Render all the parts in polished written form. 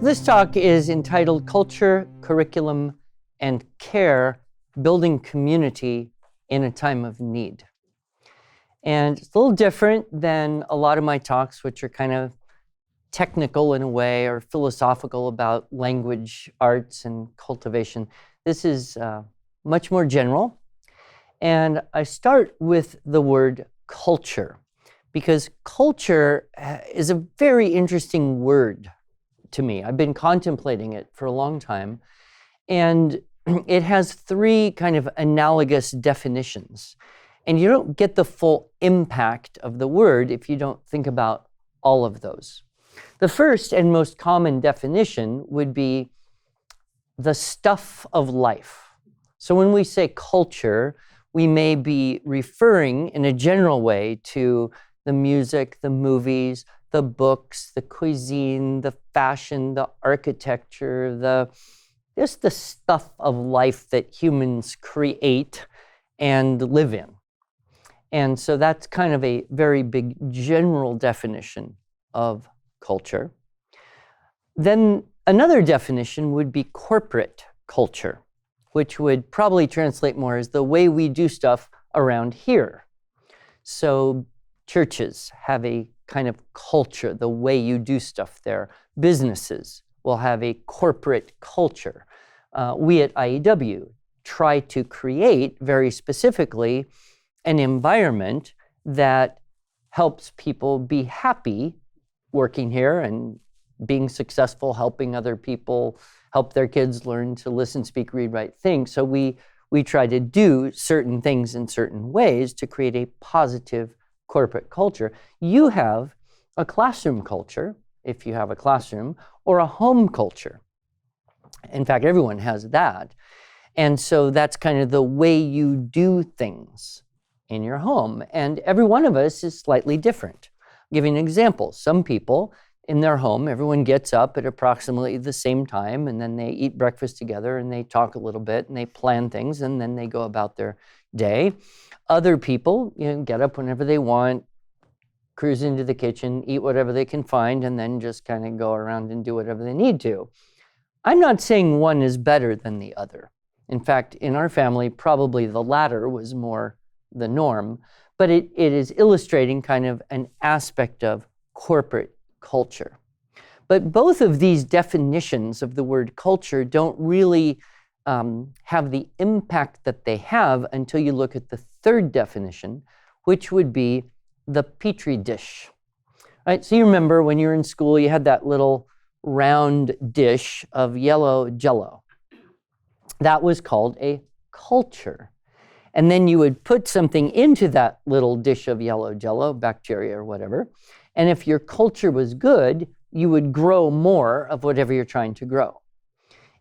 This talk is entitled Culture, Curriculum, and Care, Building Community in a Time of Need. And it's a little different than a lot of my talks, which are kind of technical in a way or philosophical about language, arts, and cultivation. This is much more general. And I start with the word culture, because culture is a very interesting word to me. I've been contemplating it for a long time, and it has three kind of analogous definitions. And you don't get the full impact of the word if you don't think about all of those. The first and most common definition would be the stuff of life. So when we say culture, we may be referring in a general way to the music, the movies, the books, the cuisine, the fashion, the architecture, just the stuff of life that humans create and live in. And so that's kind of a very big general definition of culture. Then another definition would be corporate culture, which would probably translate more as the way we do stuff around here. So churches have a kind of culture, the way you do stuff there. Businesses will have a corporate culture. We at IEW try to create very specifically an environment that helps people be happy working here and being successful, helping other people, help their kids learn to listen, speak, read, write, think. So we try to do certain things in certain ways to create a positive corporate culture. You have a classroom culture, if you have a classroom, or a home culture. In fact, everyone has that. And so that's kind of the way you do things in your home. And every one of us is slightly different. I'll give you an example. Some people in their home, everyone gets up at approximately the same time, and then they eat breakfast together, and they talk a little bit, and they plan things, and then they go about their day. Other people, get up whenever they want, cruise into the kitchen, eat whatever they can find, and then just kind of go around and do whatever they need to. I'm not saying one is better than the other. In fact, in our family, probably the latter was more the norm, but it is illustrating kind of an aspect of corporate culture. But both of these definitions of the word culture don't really have the impact that they have until you look at the third definition, which would be the petri dish. Right? So you remember when you were in school, you had that little round dish of yellow Jell-O. That was called a culture. And then you would put something into that little dish of yellow Jell-O, bacteria or whatever. And if your culture was good, you would grow more of whatever you're trying to grow.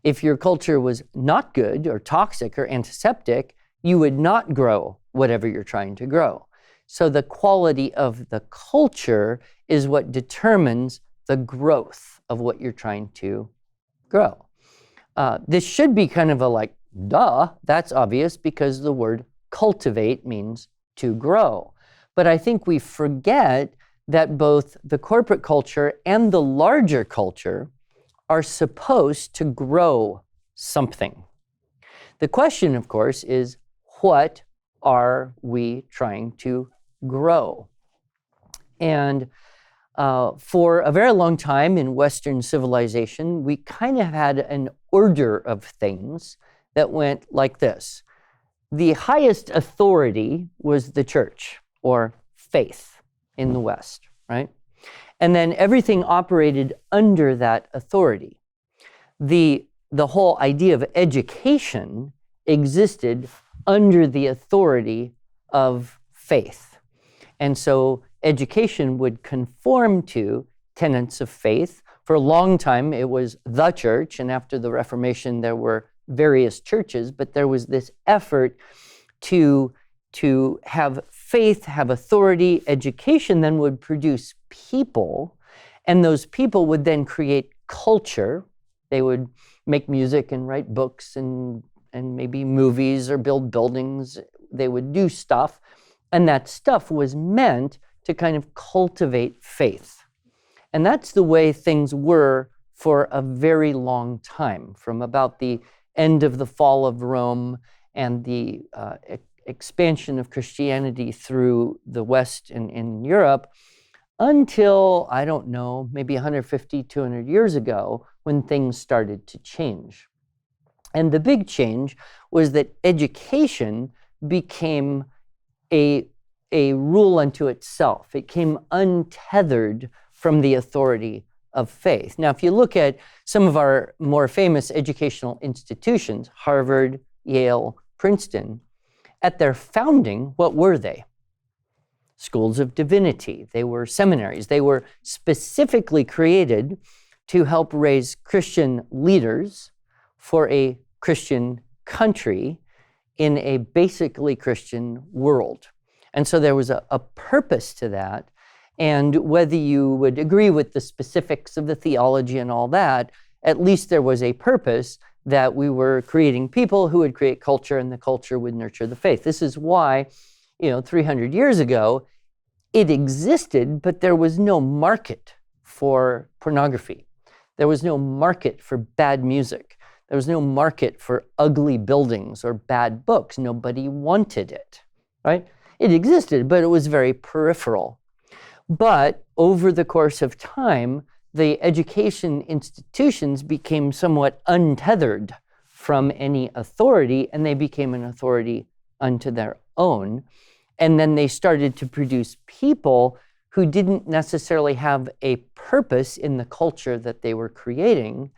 If your culture was not good or toxic or antiseptic, you would not grow whatever you're trying to grow. So the quality of the culture is what determines the growth of what you're trying to grow. This should be kind of a duh, that's obvious, because the word cultivate means to grow. But I think we forget that both the corporate culture and the larger culture are supposed to grow something. The question, of course, is what are we trying to grow? And for a very long time in Western civilization, we kind of had an order of things that went like this. The highest authority was the church, or faith in the West, right? And then everything operated under that authority. The whole idea of education existed under the authority of faith. And so education would conform to tenets of faith. For a long time, it was the church, and after the Reformation, there were various churches, but there was this effort to have faith, have authority. Education then would produce people, and those people would then create culture. They would make music and write books and maybe movies or build buildings. They would do stuff, and that stuff was meant to kind of cultivate faith. And that's the way things were for a very long time, from about the end of the fall of Rome and the expansion of Christianity through the West and in Europe, until, I don't know, maybe 150, 200 years ago, when things started to change. And the big change was that education became a rule unto itself. It came untethered from the authority of faith. Now, if you look at some of our more famous educational institutions, Harvard, Yale, Princeton, at their founding, what were they? Schools of divinity. They were seminaries. They were specifically created to help raise Christian leaders for a Christian country in a basically Christian world. And so there was a purpose to that. And whether you would agree with the specifics of the theology and all that, at least there was a purpose that we were creating people who would create culture, and the culture would nurture the faith. This is why, 300 years ago, it existed, but there was no market for pornography. There was no market for bad music. There was no market for ugly buildings or bad books. Nobody wanted it, right? It existed, but it was very peripheral. But over the course of time, the education institutions became somewhat untethered from any authority, and they became an authority unto their own. And then they started to produce people who didn't necessarily have a purpose in the culture that they were creating,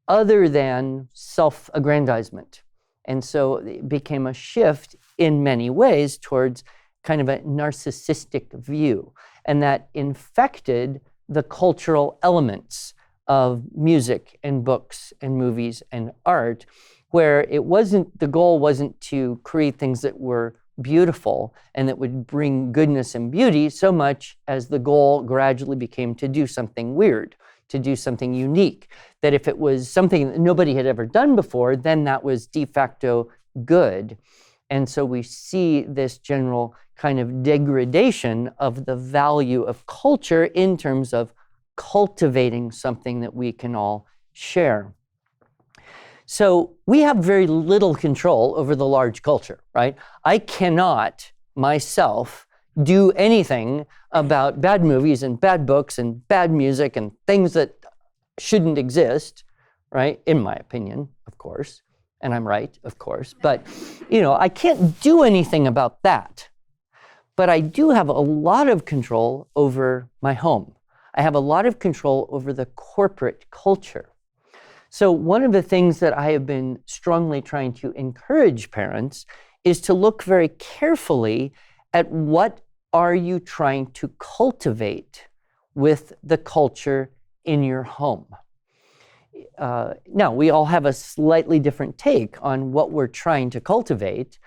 other than self-aggrandizement. And so it became a shift in many ways towards kind of a narcissistic view, and that infected the cultural elements of music and books and movies and art, where the goal wasn't to create things that were beautiful and that would bring goodness and beauty, so much as the goal gradually became to do something weird, to do something unique, that if it was something that nobody had ever done before, then that was de facto good. And so we see this general kind of degradation of the value of culture in terms of cultivating something that we can all share. So we have very little control over the large culture, right? I cannot myself do anything about bad movies and bad books and bad music and things that shouldn't exist, right? In my opinion, of course. And I'm right, of course. But, I can't do anything about that. But I do have a lot of control over my home. I have a lot of control over the corporate culture. So one of the things that I have been strongly trying to encourage parents is to look very carefully at what are you trying to cultivate with the culture in your home. Now, we all have a slightly different take on what we're trying to cultivate.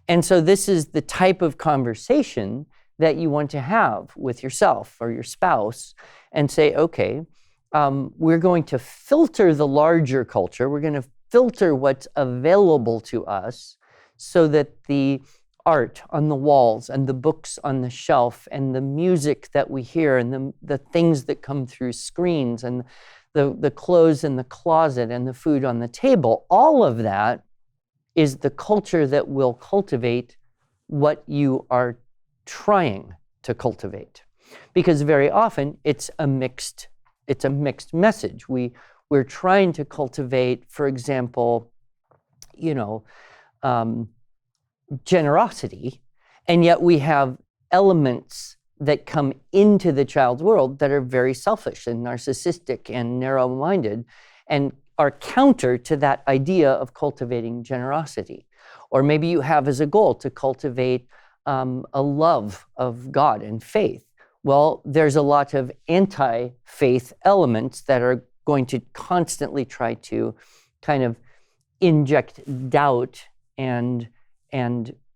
And so this is the type of conversation that you want to have with yourself or your spouse and say, okay, we're going to filter the larger culture. We're going to filter what's available to us so that the art on the walls and the books on the shelf and the music that we hear and the things that come through screens and the clothes in the closet and the food on the table, all of that is the culture that will cultivate what you are trying to cultivate. Because very often it's a mixed message. We're trying to cultivate, for example, generosity, and yet we have elements that come into the child's world that are very selfish and narcissistic and narrow-minded and are counter to that idea of cultivating generosity. Or maybe you have as a goal to cultivate a love of God and faith. Well, there's a lot of anti-faith elements that are going to constantly try to kind of inject doubt and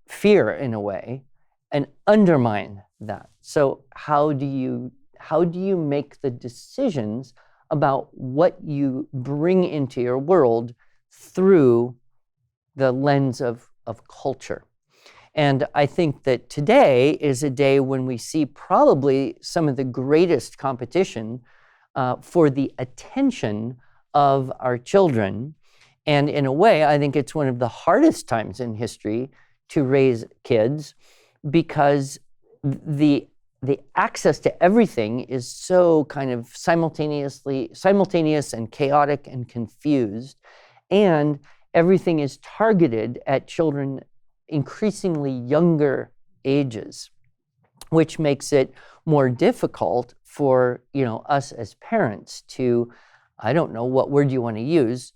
fear in a way and undermine that. So how do you make the decisions about what you bring into your world through the lens of culture? And I think that today is a day when we see probably some of the greatest competition for the attention of our children. And in a way, I think it's one of the hardest times in history to raise kids, because the access to everything is so kind of simultaneous and chaotic and confused, and everything is targeted at children increasingly younger ages, which makes it more difficult for us as parents to, I don't know what word you want to use,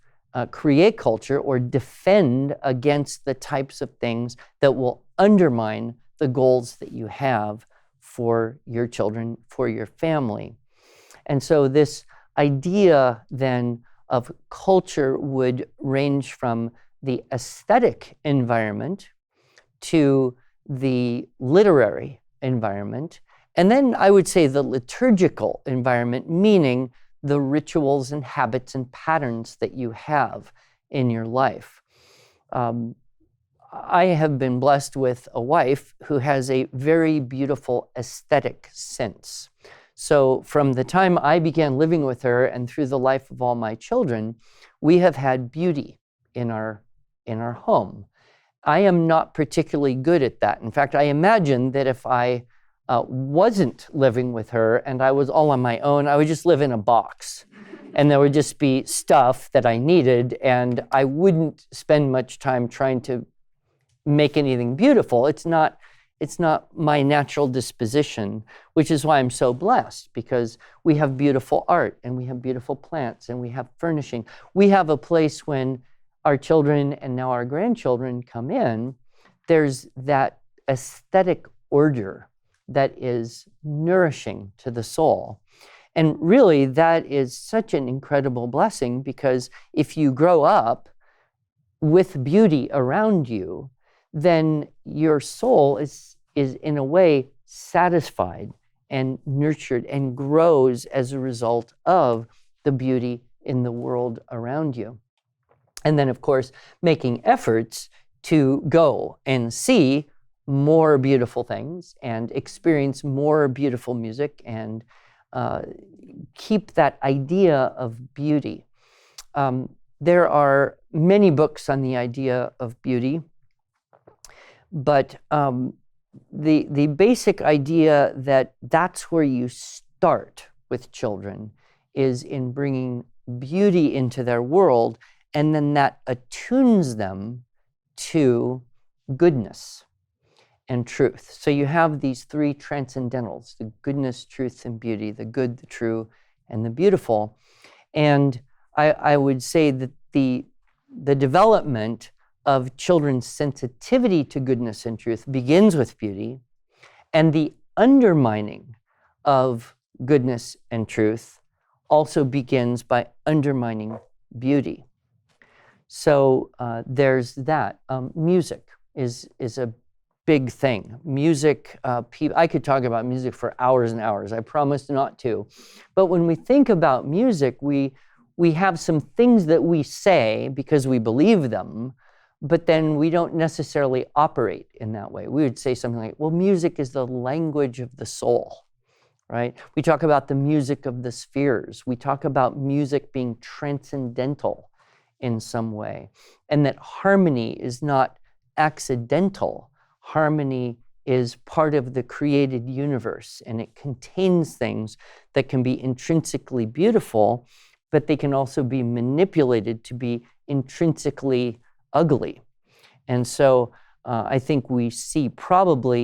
create culture or defend against the types of things that will undermine the goals that you have for your children, for your family. And so this idea then of culture would range from the aesthetic environment to the literary environment, and then I would say the liturgical environment, meaning the rituals and habits and patterns that you have in your life. I have been blessed with a wife who has a very beautiful aesthetic sense. So from the time I began living with her and through the life of all my children, we have had beauty in our home. I am not particularly good at that. In fact, I imagine that if I wasn't living with her and I was all on my own, I would just live in a box. And there would just be stuff that I needed, and I wouldn't spend much time trying to make anything beautiful. It's not my natural disposition, which is why I'm so blessed, because we have beautiful art and we have beautiful plants and we have furnishing. We have a place when our children and now our grandchildren come in, there's that aesthetic order that is nourishing to the soul. And really, that is such an incredible blessing, because if you grow up with beauty around you, then your soul is in a way satisfied and nurtured and grows as a result of the beauty in the world around you. And then, of course, making efforts to go and see more beautiful things and experience more beautiful music and keep that idea of beauty. There are many books on the idea of beauty, but the basic idea that that's where you start with children is in bringing beauty into their world, and then that attunes them to goodness and truth. So you have these three transcendentals: the goodness, truth, and beauty, the good, the true, and the beautiful. And I would say that the development of children's sensitivity to goodness and truth begins with beauty, and the undermining of goodness and truth also begins by undermining beauty. So there's that. Music is a big thing. Music, I could talk about music for hours and hours. I promise not to. But when we think about music, we have some things that we say because we believe them, but then we don't necessarily operate in that way. We would say something like, well, music is the language of the soul, right? We talk about the music of the spheres. We talk about music being transcendental in some way, and that harmony is not accidental. Harmony is part of the created universe, and it contains things that can be intrinsically beautiful, but they can also be manipulated to be intrinsically ugly. And so I think we see probably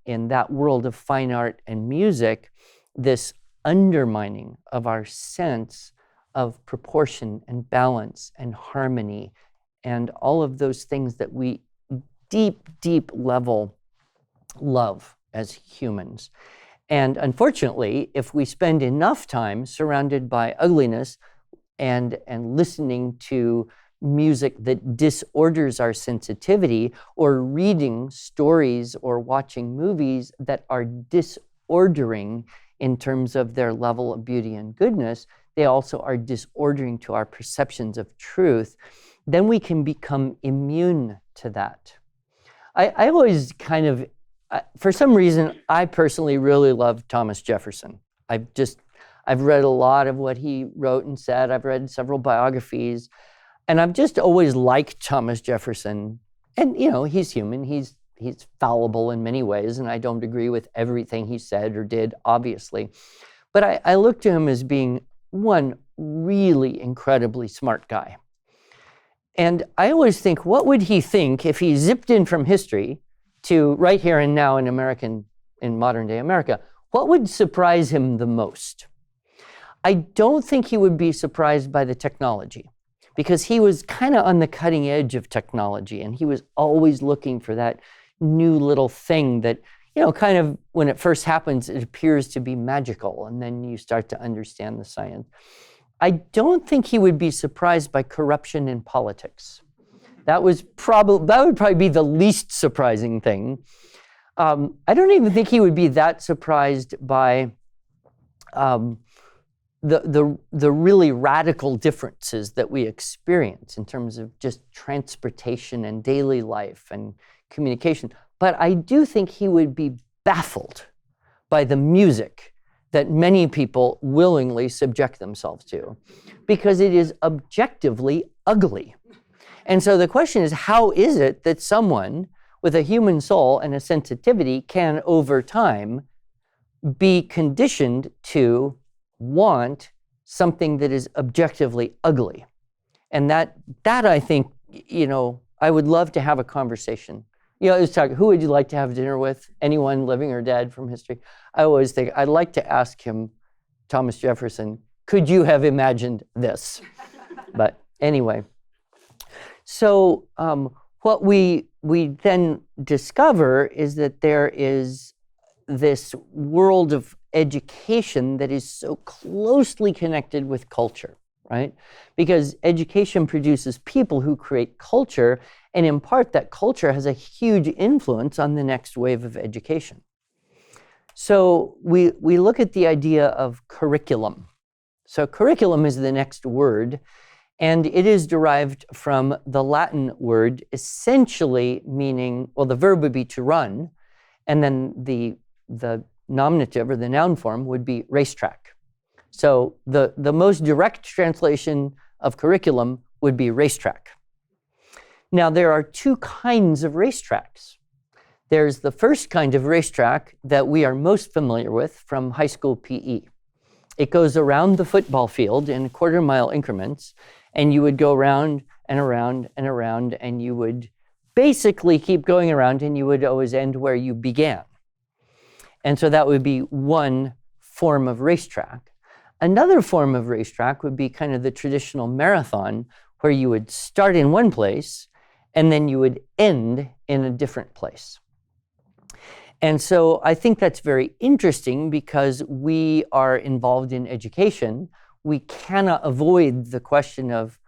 in that world of fine art and music this undermining of our sense of proportion and balance and harmony and all of those things that we deep level love as humans. And unfortunately, if we spend enough time surrounded by ugliness and listening to music that disorders our sensitivity, or reading stories or watching movies that are disordering in terms of their level of beauty and goodness, they also are disordering to our perceptions of truth, then we can become immune to that. I always kind of, for some reason, I personally really love Thomas Jefferson. I I've read a lot of what he wrote and said. I've read several biographies. And I've just always liked Thomas Jefferson. And, he's human. He's fallible in many ways, and I don't agree with everything he said or did, obviously. But I look to him as being one really incredibly smart guy. And I always think, what would he think if he zipped in from history to right here and now in modern day America? What would surprise him the most? I don't think he would be surprised by the technology, because he was kind of on the cutting edge of technology, and he was always looking for that new little thing that, kind of when it first happens, it appears to be magical, and then you start to understand the science. I don't think he would be surprised by corruption in politics. That would probably be the least surprising thing. I don't even think he would be that surprised by the really radical differences that we experience in terms of just transportation and daily life and communication. But I do think he would be baffled by the music that many people willingly subject themselves to, because it is objectively ugly. And so the question is, how is it that someone with a human soul and a sensitivity can, over time, be conditioned to want something that is objectively ugly? And that I think, I would love to have a conversation. Who would you like to have dinner with? Anyone living or dead from history? I always think, I'd like to ask him, Thomas Jefferson, could you have imagined this? But anyway, so what we then discover is that there is this world of education that is so closely connected with culture, right? Because education produces people who create culture, and in part that culture has a huge influence on the next wave of education. So we look at the idea of curriculum. So curriculum is the next word, and it is derived from the Latin word essentially meaning, the verb would be to run, and then the nominative or the noun form would be racetrack. So the most direct translation of curriculum would be racetrack. Now, there are two kinds of racetracks. There's the first kind of racetrack that we are most familiar with from high school PE. It goes around the football field in quarter-mile increments, and you would go around and around and around, and you would basically keep going around, and you would always end where you began. And so that would be one form of racetrack. Another form of racetrack would be kind of the traditional marathon, where you would start in one place and then you would end in a different place. And so I think that's very interesting, because we are involved in education. We cannot avoid the question of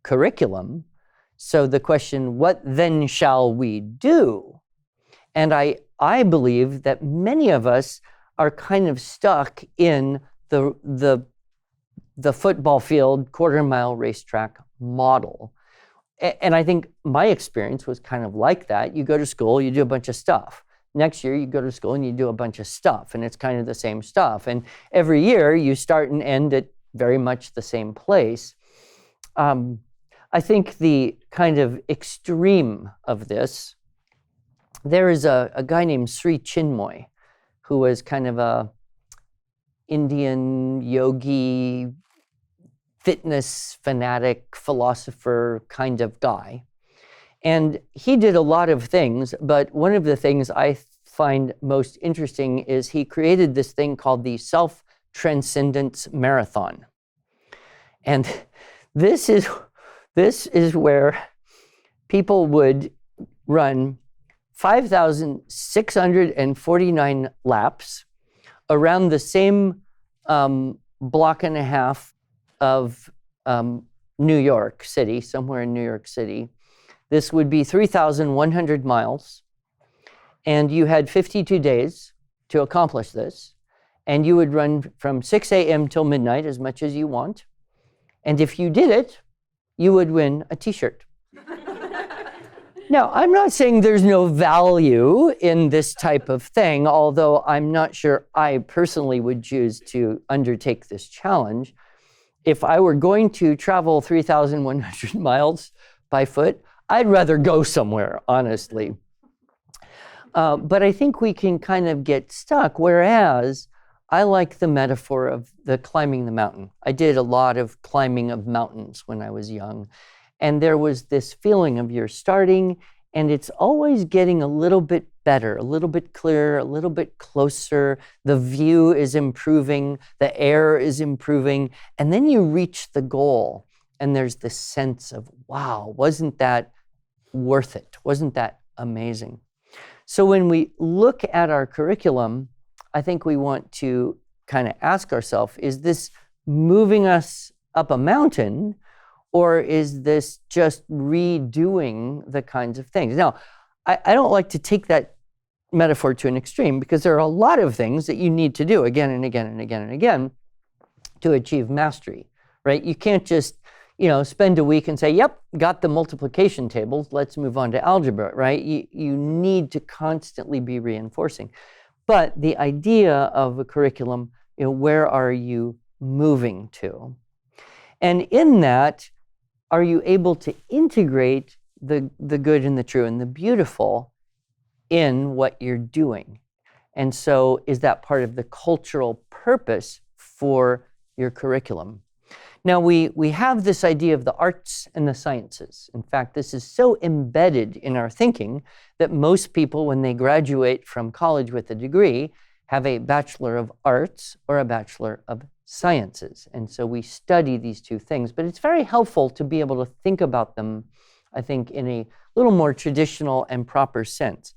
curriculum. So the question, what then shall we do? And I believe that many of us are kind of stuck in the football field quarter-mile racetrack model. And I think my experience was kind of like that. You go to school, you do a bunch of stuff. Next year, you go to school and you do a bunch of stuff, and it's kind of the same stuff. And every year, you start and end at very much the same place. I think the kind of extreme of this, there is a guy named Sri Chinmoy, who was kind of a Indian yogi, fitness fanatic, philosopher kind of guy. And he did a lot of things, but one of the things I find most interesting is he created this thing called the Self-Transcendence Marathon. And this is where people would run 5,649 laps around the same block and a half of New York City, somewhere in New York City. This would be 3,100 miles, and you had 52 days to accomplish this, and you would run from 6 a.m. till midnight, as much as you want, and if you did it, you would win a t-shirt. Now, I'm not saying there's no value in this type of thing, although I'm not sure I personally would choose to undertake this challenge. If I were going to travel 3,100 miles by foot, I'd rather go somewhere, honestly. But I think we can kind of get stuck, whereas I like the metaphor of the climbing the mountain. I did a lot of climbing of mountains when I was young. And there was this feeling of you're starting and it's always getting a little bit better, a little bit clearer, a little bit closer. The view is improving, the air is improving, and then you reach the goal and there's this sense of, wow, wasn't that worth it? Wasn't that amazing? So when we look at our curriculum, I think we want to kind of ask ourselves, is this moving us up a mountain? Or is this just redoing the kinds of things? Now, I don't like to take that metaphor to an extreme because there are a lot of things that you need to do again and again and again and again to achieve mastery, right? You can't just, spend a week and say, yep, got the multiplication tables, let's move on to algebra, right? You need to constantly be reinforcing. But the idea of a curriculum, where are you moving to? And in that, are you able to integrate the good and the true and the beautiful in what you're doing? And so is that part of the cultural purpose for your curriculum? Now, we have this idea of the arts and the sciences. In fact, this is so embedded in our thinking that most people, when they graduate from college with a degree, have a Bachelor of Arts or a Bachelor of Sciences. And so we study these two things, but it's very helpful to be able to think about them, I think, in a little more traditional and proper sense.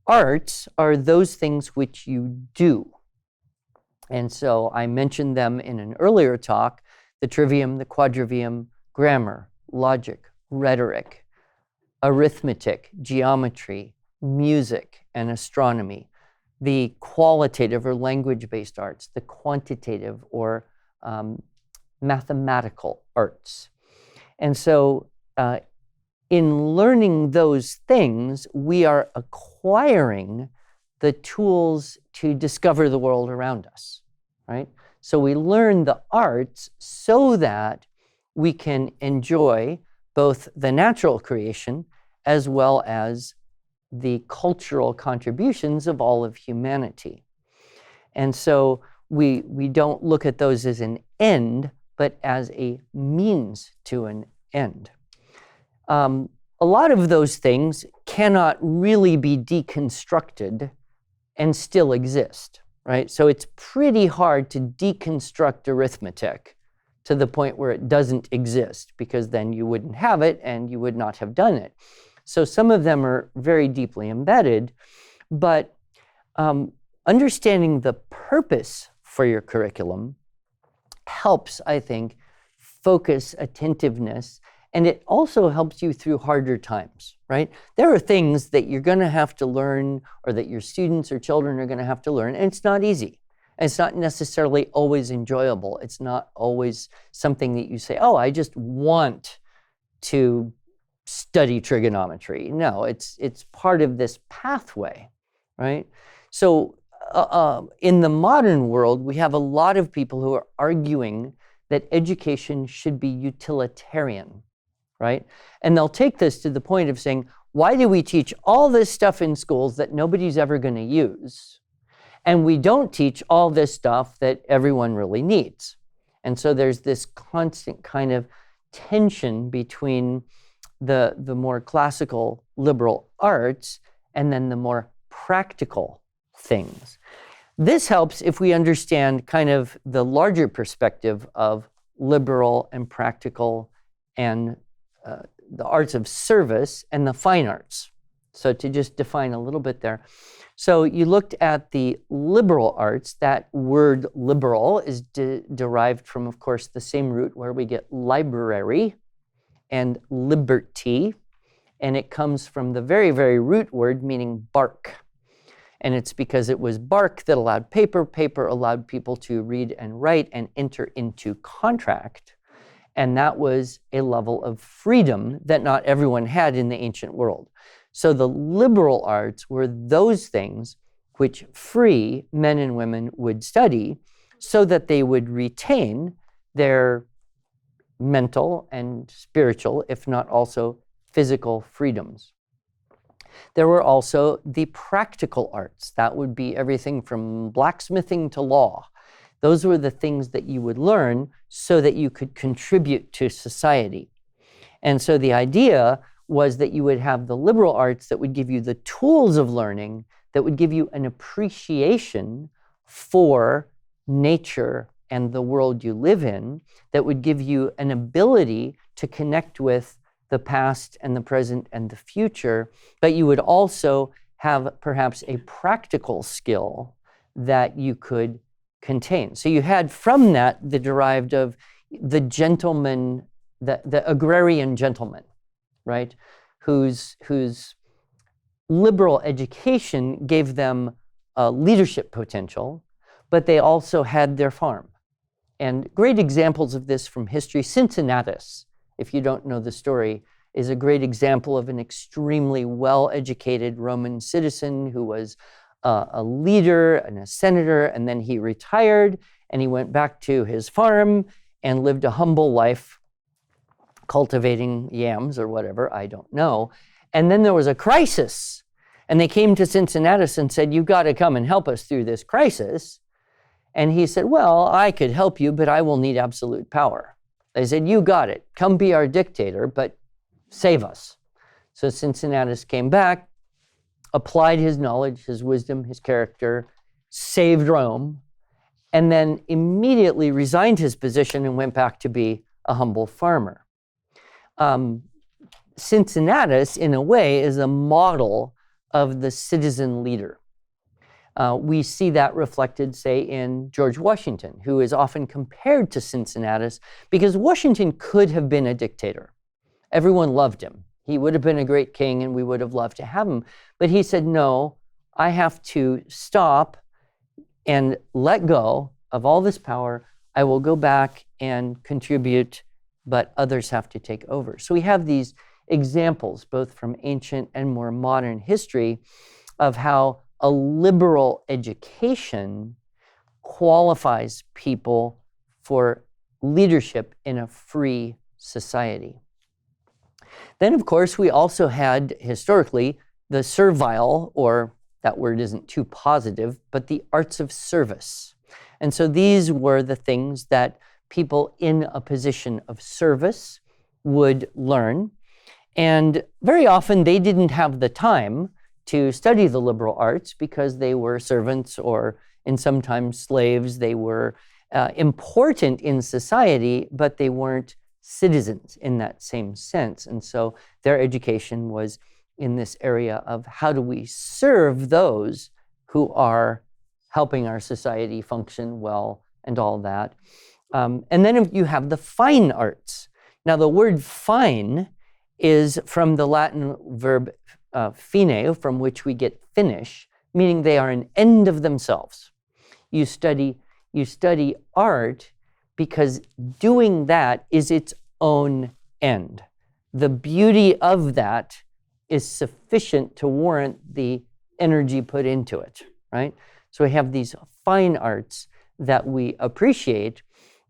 Arts are those things which you do. And so I mentioned them in an earlier talk: the trivium, the quadrivium, grammar, logic, rhetoric, arithmetic, geometry, music, and astronomy. The qualitative or language-based arts, the quantitative or mathematical arts. And so in learning those things, we are acquiring the tools to discover the world around us, right? So we learn the arts so that we can enjoy both the natural creation as well as the cultural contributions of all of humanity. And so we don't look at those as an end, but as a means to an end. A lot of those things cannot really be deconstructed and still exist, right? So it's pretty hard to deconstruct arithmetic to the point where it doesn't exist, because then you wouldn't have it and you would not have done it. So some of them are very deeply embedded, but understanding the purpose for your curriculum helps, I think, focus attentiveness, and it also helps you through harder times, right? There are things that you're going to have to learn, or that your students or children are going to have to learn, and it's not easy. And it's not necessarily always enjoyable. It's not always something that you say, oh, I just want to study trigonometry. No, it's part of this pathway, right? So in the modern world, we have a lot of people who are arguing that education should be utilitarian, right? And they'll take this to the point of saying, why do we teach all this stuff in schools that nobody's ever going to use? And we don't teach all this stuff that everyone really needs. And so there's this constant kind of tension between the more classical liberal arts and then the more practical things. This helps if we understand kind of the larger perspective of liberal and practical and the arts of service and the fine arts. So to just define a little bit there. So you looked at the liberal arts. That word liberal is derived from, of course, the same root where we get library and liberty. And it comes from the very, very root word meaning bark. And it's because it was bark that allowed paper. Paper allowed people to read and write and enter into contract. And that was a level of freedom that not everyone had in the ancient world. So the liberal arts were those things which free men and women would study so that they would retain their mental and spiritual, if not also physical freedoms. There were also the practical arts. That would be everything from blacksmithing to law. Those were the things that you would learn so that you could contribute to society. And so the idea was that you would have the liberal arts that would give you the tools of learning, that would give you an appreciation for nature and the world you live in, that would give you an ability to connect with the past and the present and the future, but you would also have perhaps a practical skill that you could contain. So you had from that the derived of the gentleman, the agrarian gentleman, right? Whose liberal education gave them leadership potential, but they also had their farm. And great examples of this from history, Cincinnatus, if you don't know the story, is a great example of an extremely well-educated Roman citizen who was a leader and a senator, and then he retired and he went back to his farm and lived a humble life, cultivating yams or whatever, I don't know. And then there was a crisis, and they came to Cincinnatus and said, "You've got to come and help us through this crisis." And he said, "Well, I could help you, but I will need absolute power." They said, "You got it. Come be our dictator, but save us." So Cincinnatus came back, applied his knowledge, his wisdom, his character, saved Rome, and then immediately resigned his position and went back to be a humble farmer. Cincinnatus, in a way, is a model of the citizen leader. We see that reflected, say, in George Washington, who is often compared to Cincinnatus because Washington could have been a dictator. Everyone loved him. He would have been a great king and we would have loved to have him. But he said, "No, I have to stop and let go of all this power. I will go back and contribute, but others have to take over." So we have these examples, both from ancient and more modern history, of how a liberal education qualifies people for leadership in a free society. Then, of course, we also had historically the servile, or that word isn't too positive, but the arts of service. And so these were the things that people in a position of service would learn. And very often they didn't have the time to study the liberal arts because they were servants or, in sometimes, slaves. They were important in society, but they weren't citizens in that same sense. And so their education was in this area of how do we serve those who are helping our society function well and all that. And then you have the fine arts. Now, the word fine is from the Latin verb fine, from which we get finish, meaning they are an end of themselves. You study art because doing that is its own end. The beauty of that is sufficient to warrant the energy put into it, right? So we have these fine arts that we appreciate,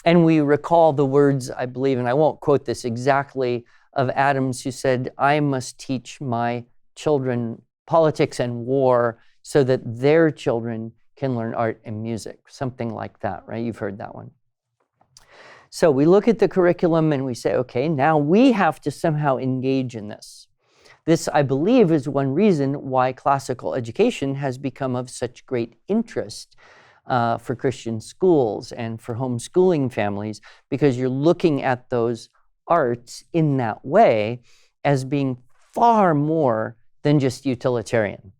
and we recall the words, I believe, and I won't quote this exactly, of Adams, who said, "I must teach my children politics and war so that their children can learn art and music," something like that, right? You've heard that one. So we look at the curriculum and we say, okay, now we have to somehow engage in this. This, I believe, is one reason why classical education has become of such great interest for Christian schools and for homeschooling families, because you're looking at those arts in that way as being far more than just utilitarian.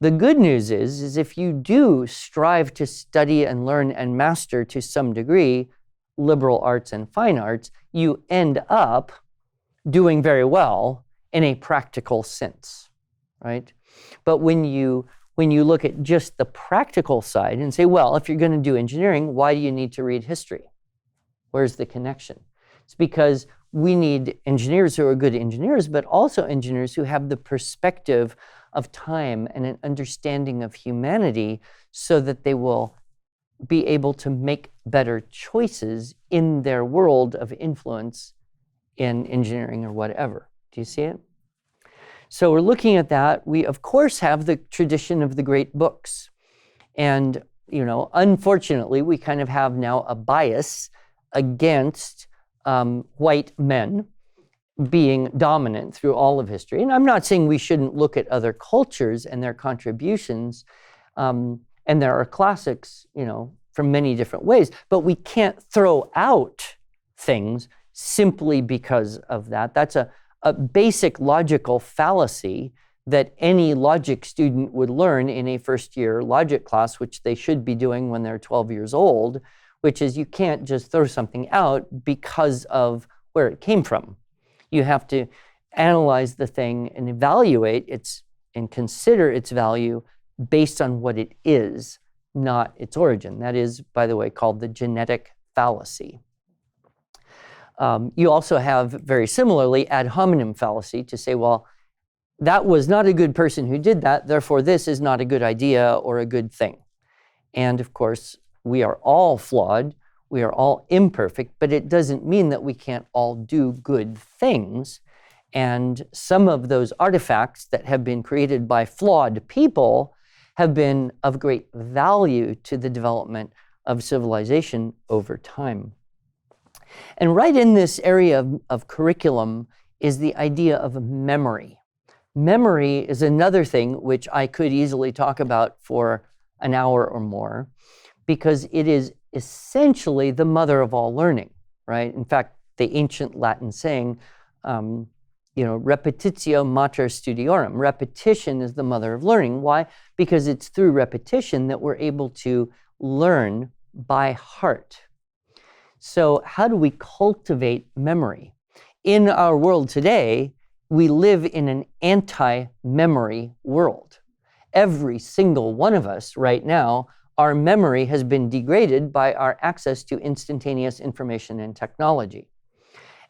The good news is if you do strive to study and learn and master to some degree liberal arts and fine arts, you end up doing very well in a practical sense, right? But when you look at just the practical side and say, well, if you're going to do engineering, why do you need to read history? Where's the connection? It's because we need engineers who are good engineers, but also engineers who have the perspective of time and an understanding of humanity so that they will be able to make better choices in their world of influence in engineering or whatever. Do you see it? So we're looking at that. We, of course, have the tradition of the great books. And, unfortunately, we kind of have now a bias against white men being dominant through all of history. And I'm not saying we shouldn't look at other cultures and their contributions. And there are classics, from many different ways, but we can't throw out things simply because of that. That's a basic logical fallacy that any logic student would learn in a first-year logic class, which they should be doing when they're 12 years old, which is you can't just throw something out because of where it came from. You have to analyze the thing and evaluate its and consider its value based on what it is, not its origin. That is, by the way, called the genetic fallacy. You also have, very similarly, ad hominem fallacy to say, well, that was not a good person who did that, therefore this is not a good idea or a good thing. And of course, we are all flawed, we are all imperfect, but it doesn't mean that we can't all do good things. And some of those artifacts that have been created by flawed people have been of great value to the development of civilization over time. And right in this area of curriculum is the idea of memory. Memory is another thing which I could easily talk about for an hour or more, because it is essentially the mother of all learning, right? In fact, the ancient Latin saying, repetitio mater studiorum. Repetition is the mother of learning. Why? Because it's through repetition that we're able to learn by heart. So how do we cultivate memory? In our world today, we live in an anti-memory world. Every single one of us right now, our memory has been degraded by our access to instantaneous information and technology.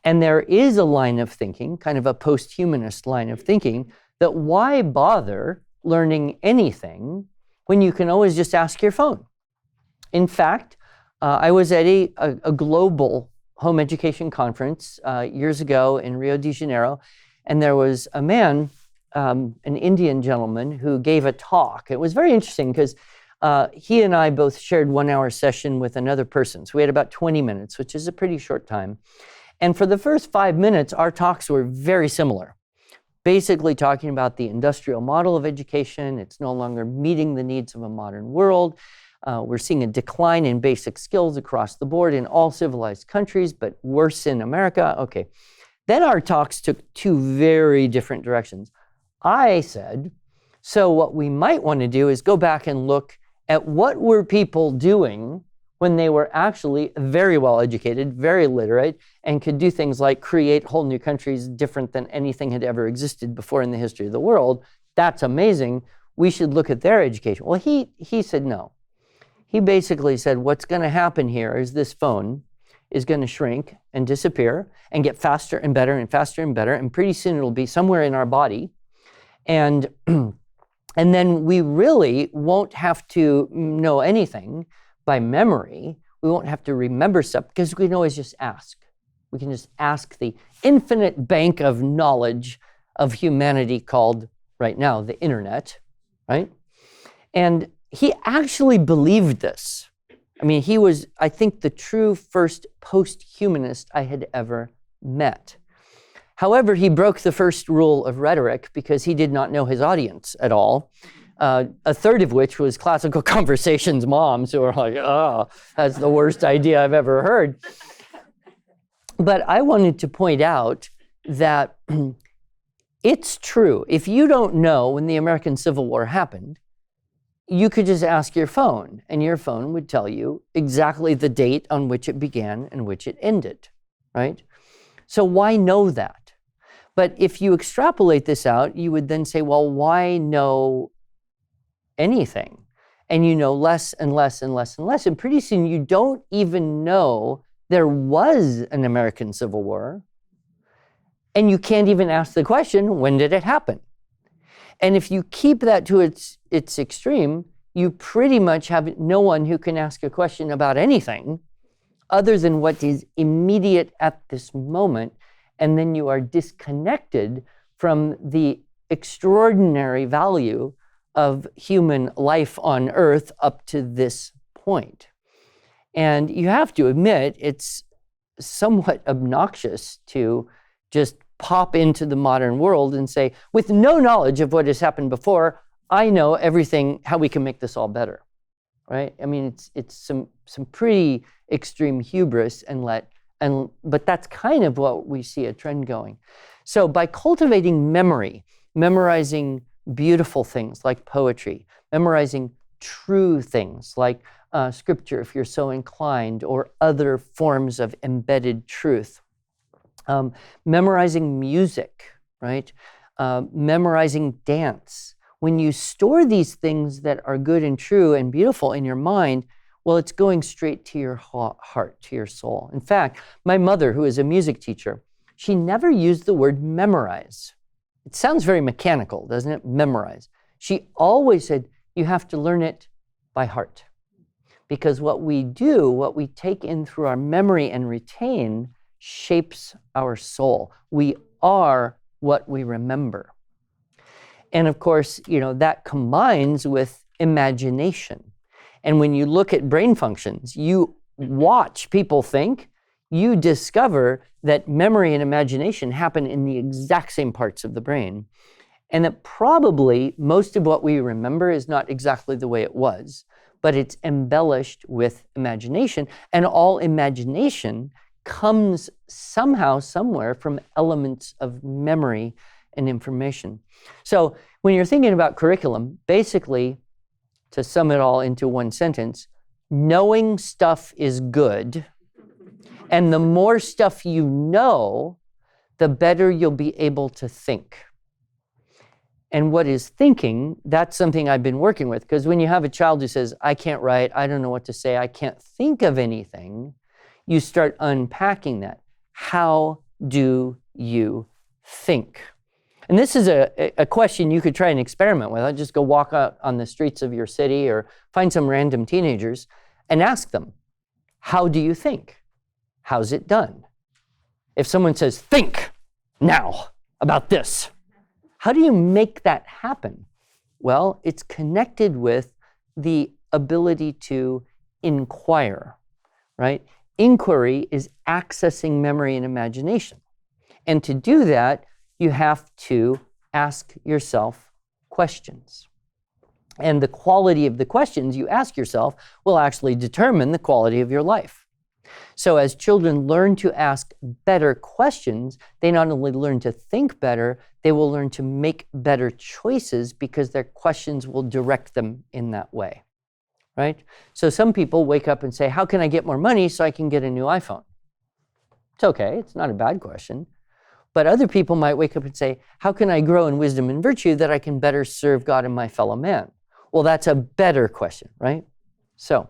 And there is a line of thinking, kind of a post-humanist line of thinking, that why bother learning anything when you can always just ask your phone? In fact, I was at a global home education conference years ago in Rio de Janeiro, and there was a man, an Indian gentleman, who gave a talk. It was very interesting because he and I both shared 1 hour session with another person. So we had about 20 minutes, which is a pretty short time. And for the first 5 minutes, our talks were very similar. Basically talking about the industrial model of education. It's no longer meeting the needs of a modern world. We're seeing a decline in basic skills across the board in all civilized countries, but worse in America. Okay. Then our talks took two very different directions. I said, so what we might want to do is go back and look at what were people doing when they were actually very well educated, very literate, and could do things like create whole new countries different than anything had ever existed before in the history of the world. That's amazing. We should look at their education. Well, he said no. He basically said, what's going to happen here is this phone is going to shrink and disappear and get faster and better and faster and better, and pretty soon it'll be somewhere in our body. And then we really won't have to know anything by memory. We won't have to remember stuff because we can always just ask. We can just ask the infinite bank of knowledge of humanity called, right now, the internet, right? And he actually believed this. I mean, he was, I think, the true first post-humanist I had ever met. However, he broke the first rule of rhetoric because he did not know his audience at all. A third of which was classical conversations moms who are like, oh, that's the worst idea I've ever heard. But I wanted to point out that it's true. If you don't know when the American Civil War happened, you could just ask your phone, and your phone would tell you exactly the date on which it began and which it ended, right? So why know that? But if you extrapolate this out, you would then say, well, why know anything? And you know less and less and less and less. And pretty soon you don't even know there was an American Civil War, and you can't even ask the question, when did it happen? And if you keep that to its extreme, you pretty much have no one who can ask a question about anything other than what is immediate at this moment, and then you are disconnected from the extraordinary value of human life on Earth up to this point. And you have to admit, it's somewhat obnoxious to just pop into the modern world and say, with no knowledge of what has happened before, I know everything, how we can make this all better, right? I mean, it's some pretty extreme hubris, but that's kind of what we see a trend going. So by cultivating memory, memorizing beautiful things like poetry, memorizing true things like scripture, if you're so inclined, or other forms of embedded truth, memorizing music, right? Memorizing dance. When you store these things that are good and true and beautiful in your mind, well, it's going straight to your heart, to your soul. In fact, my mother, who is a music teacher, she never used the word memorize. It sounds very mechanical, doesn't it? Memorize. She always said, you have to learn it by heart. Because what we do, what we take in through our memory and retain, shapes our soul. We are what we remember. And of course, that combines with imagination. And when you look at brain functions, you watch people think, you discover that memory and imagination happen in the exact same parts of the brain. And that probably most of what we remember is not exactly the way it was, but it's embellished with imagination. And all imagination comes somehow, somewhere from elements of memory and information. So when you're thinking about curriculum, basically, to sum it all into one sentence, knowing stuff is good. And the more stuff you know, the better you'll be able to think. And what is thinking, that's something I've been working with. Because when you have a child who says, I can't write, I don't know what to say, I can't think of anything, you start unpacking that. How do you think? And this is a question you could try and experiment with. I'll just go walk out on the streets of your city or find some random teenagers and ask them, how do you think? How's it done? If someone says, think now about this, how do you make that happen? Well, it's connected with the ability to inquire, right? Inquiry is accessing memory and imagination. And to do that, you have to ask yourself questions. And the quality of the questions you ask yourself will actually determine the quality of your life. So as children learn to ask better questions, they not only learn to think better, they will learn to make better choices because their questions will direct them in that way, right? So some people wake up and say, how can I get more money so I can get a new iPhone? It's okay, it's not a bad question. But other people might wake up and say, how can I grow in wisdom and virtue that I can better serve God and my fellow man? Well, that's a better question, right? So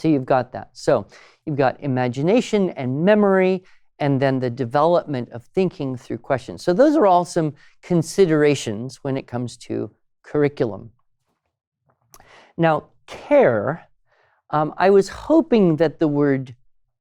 you've got that. So you've got imagination and memory, and then the development of thinking through questions. So those are all some considerations when it comes to curriculum. Now, care, I was hoping that the word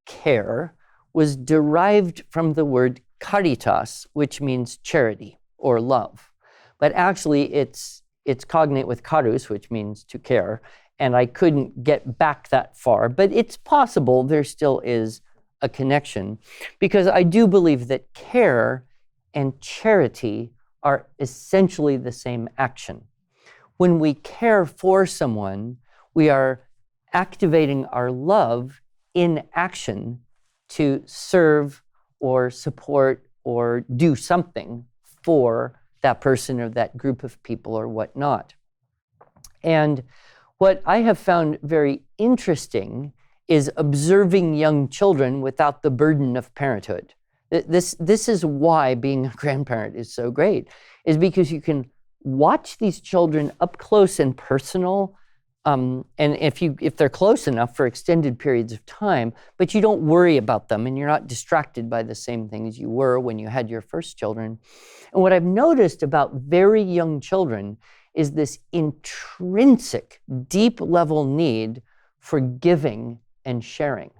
care was derived from the word caritas, which means charity or love. But actually, it's cognate with carus, which means to care, and I couldn't get back that far. But it's possible there still is a connection, because I do believe that care and charity are essentially the same action. When we care for someone, we are activating our love in action to serve or support or do something for that person or that group of people or whatnot. And what I have found very interesting is observing young children without the burden of parenthood. This is why being a grandparent is so great, is because you can watch these children up close and personal And if they're close enough for extended periods of time, but you don't worry about them and you're not distracted by the same things you were when you had your first children. And what I've noticed about very young children is this intrinsic, deep level need for giving and sharing.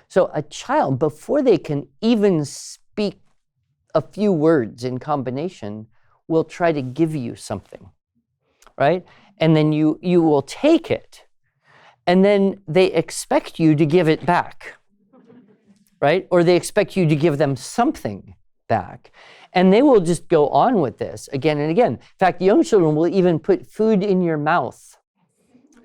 So a child, before they can even speak a few words in combination, will try to give you something, right? And then you will take it, and then they expect you to give it back, right? Or they expect you to give them something back. And they will just go on with this again and again. In fact, young children will even put food in your mouth,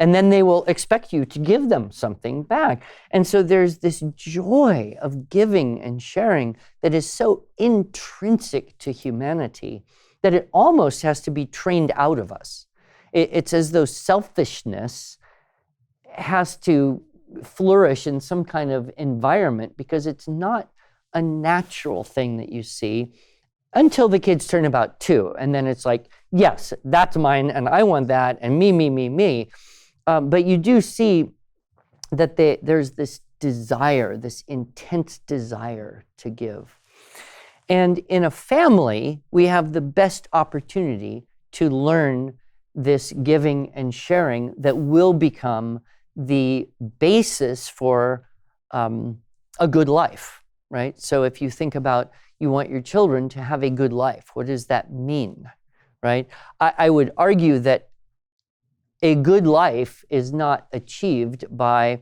and then they will expect you to give them something back. And so there's this joy of giving and sharing that is so intrinsic to humanity that it almost has to be trained out of us. It's as though selfishness has to flourish in some kind of environment because it's not a natural thing that you see until the kids turn about 2. And then it's like, yes, that's mine and I want that and me. But you do see that there's this desire, this intense desire to give. And in a family, we have the best opportunity to learn this giving and sharing that will become the basis for a good life, right? So if you think about you want your children to have a good life, what does that mean, right? I would argue that a good life is not achieved by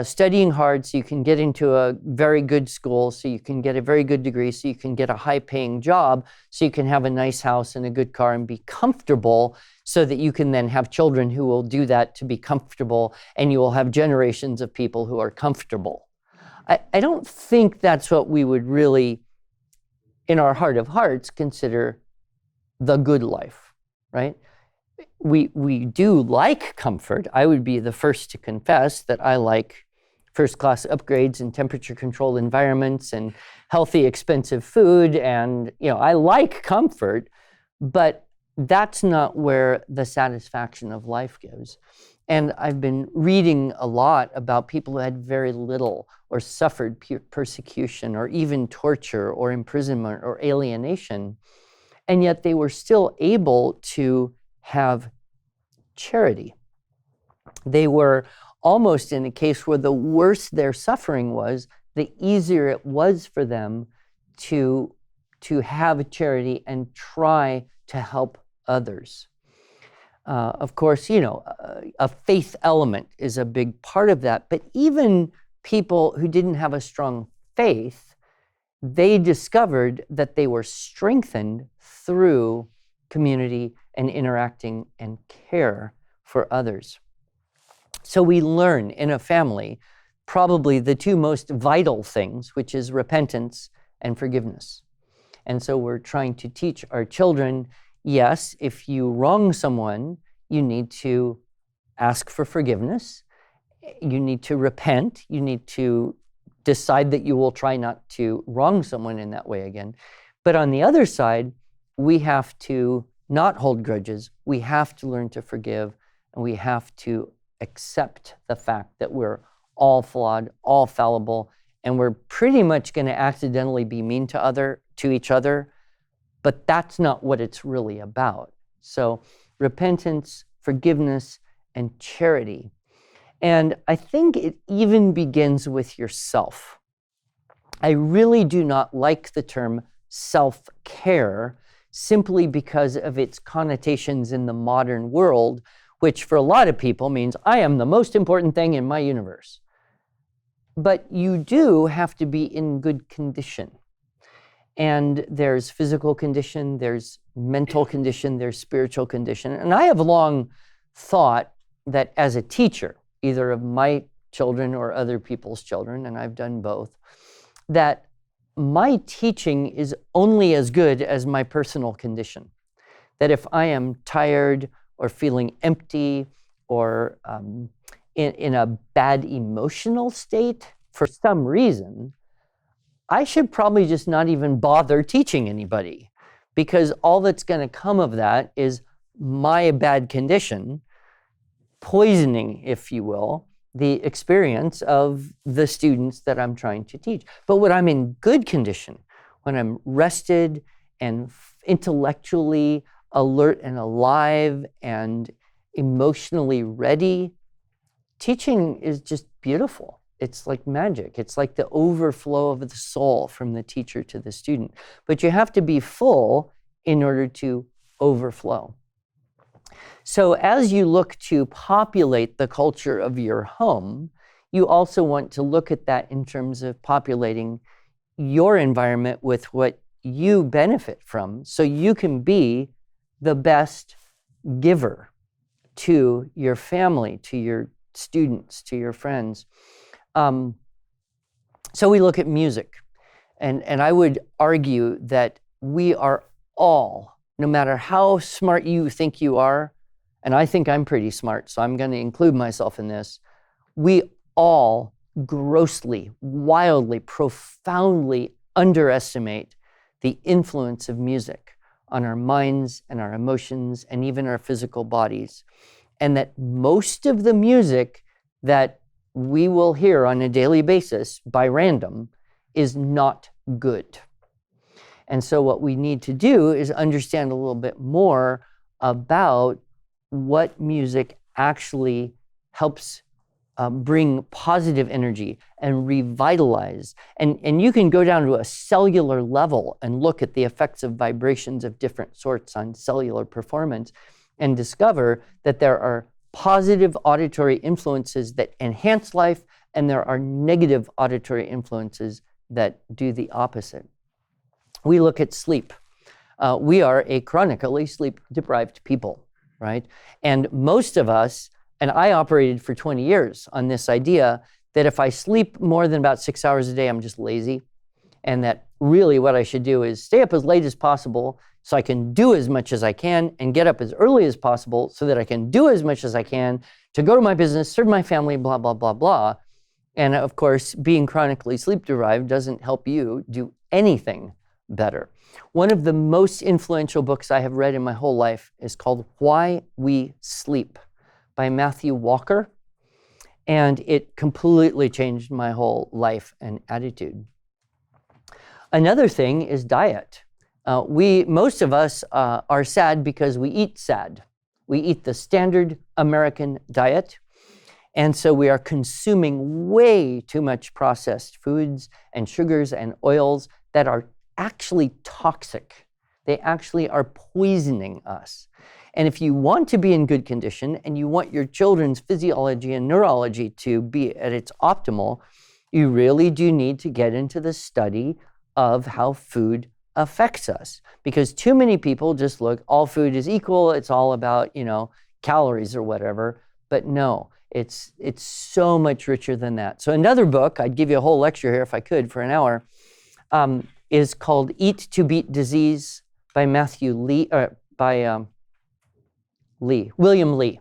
studying hard so you can get into a very good school, so you can get a very good degree, so you can get a high-paying job, so you can have a nice house and a good car and be comfortable, so that you can then have children who will do that to be comfortable, and you will have generations of people who are comfortable. I don't think that's what we would really, in our heart of hearts, consider the good life, right? We do like comfort. I would be the first to confess that I like first-class upgrades and temperature-controlled environments and healthy, expensive food, and I like comfort, but that's not where the satisfaction of life goes. And I've been reading a lot about people who had very little or suffered persecution or even torture or imprisonment or alienation, and yet they were still able to have charity. They were almost in a case where the worse their suffering was, the easier it was for them to have charity and try to help others. Of course, a faith element is a big part of that, but even people who didn't have a strong faith, they discovered that they were strengthened through community and interacting and care for others. So we learn in a family probably the two most vital things, which is repentance and forgiveness. And so we're trying to teach our children, yes, if you wrong someone, you need to ask for forgiveness. You need to repent. You need to decide that you will try not to wrong someone in that way again. But on the other side, we have to not hold grudges. We have to learn to forgive, and we have to accept the fact that we're all flawed, all fallible, and we're pretty much going to accidentally be mean to each other, but that's not what it's really about. So repentance, forgiveness, and charity. And I think it even begins with yourself. I really do not like the term self-care simply because of its connotations in the modern world, which for a lot of people means I am the most important thing in my universe. But you do have to be in good condition. And there's physical condition, there's mental condition, there's spiritual condition. And I have long thought that as a teacher, either of my children or other people's children, and I've done both, that my teaching is only as good as my personal condition. That if I am tired or feeling empty or in a bad emotional state for some reason, I should probably just not even bother teaching anybody, because all that's going to come of that is my bad condition poisoning, if you will, the experience of the students that I'm trying to teach. But when I'm in good condition, when I'm rested and intellectually alert and alive and emotionally ready, teaching is just beautiful. It's like magic. It's like the overflow of the soul from the teacher to the student. But you have to be full in order to overflow. So as you look to populate the culture of your home, you also want to look at that in terms of populating your environment with what you benefit from, so you can be the best giver to your family, to your students, to your friends. So we look at music, and I would argue that we are all, no matter how smart you think you are, and I think I'm pretty smart, so I'm going to include myself in this, we all grossly, wildly, profoundly underestimate the influence of music on our minds and our emotions and even our physical bodies. And that most of the music that we will hear on a daily basis by random is not good. And so what we need to do is understand a little bit more about what music actually helps bring positive energy and revitalize. And you can go down to a cellular level and look at the effects of vibrations of different sorts on cellular performance and discover that there are positive auditory influences that enhance life, and there are negative auditory influences that do the opposite. We look at sleep. We are a chronically sleep-deprived people, right? And most of us, and I operated for 20 years on this idea that if I sleep more than about 6 hours a day, I'm just lazy. And that really what I should do is stay up as late as possible so I can do as much as I can, and get up as early as possible so that I can do as much as I can to go to my business, serve my family, blah, blah, blah, blah. And of course, being chronically sleep deprived doesn't help you do anything better. One of the most influential books I have read in my whole life is called Why We Sleep by Matthew Walker. And it completely changed my whole life and attitude. Another thing is diet. Most of us are sad because we eat sad. We eat the standard American diet. And so we are consuming way too much processed foods and sugars and oils that are actually toxic. They actually are poisoning us. And if you want to be in good condition and you want your children's physiology and neurology to be at its optimal, you really do need to get into the study of how food affects us. Because too many people just look, all food is equal, it's all about, calories or whatever. But no, it's so much richer than that. So another book, I'd give you a whole lecture here if I could for an hour, is called Eat to Beat Disease by William Li.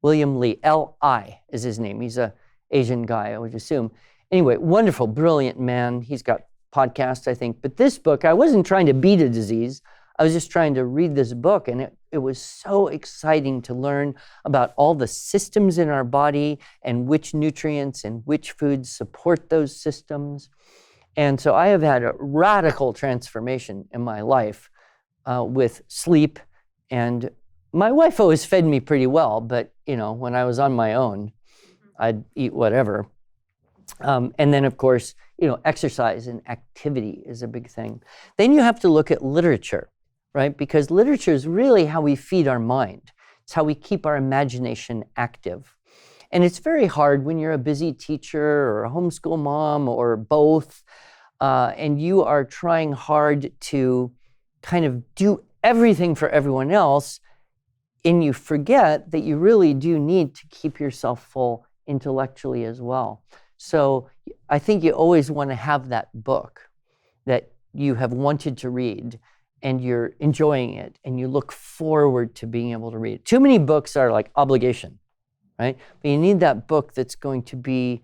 William Li, L-I is his name. He's an Asian guy, I would assume. Anyway, wonderful, brilliant man. He's got podcasts, I think. But this book, I wasn't trying to beat a disease. I was just trying to read this book, and it was so exciting to learn about all the systems in our body and which nutrients and which foods support those systems. And so I have had a radical transformation in my life with sleep. And my wife always fed me pretty well, but when I was on my own, I'd eat whatever. And then, of course, exercise and activity is a big thing. Then you have to look at literature, right? Because literature is really how we feed our mind. It's how we keep our imagination active. And it's very hard when you're a busy teacher or a homeschool mom or both, and you are trying hard to kind of do everything for everyone else, and you forget that you really do need to keep yourself full intellectually as well. So I think you always want to have that book that you have wanted to read and you're enjoying it and you look forward to being able to read it. Too many books are like obligation, right? But you need that book that's going to be,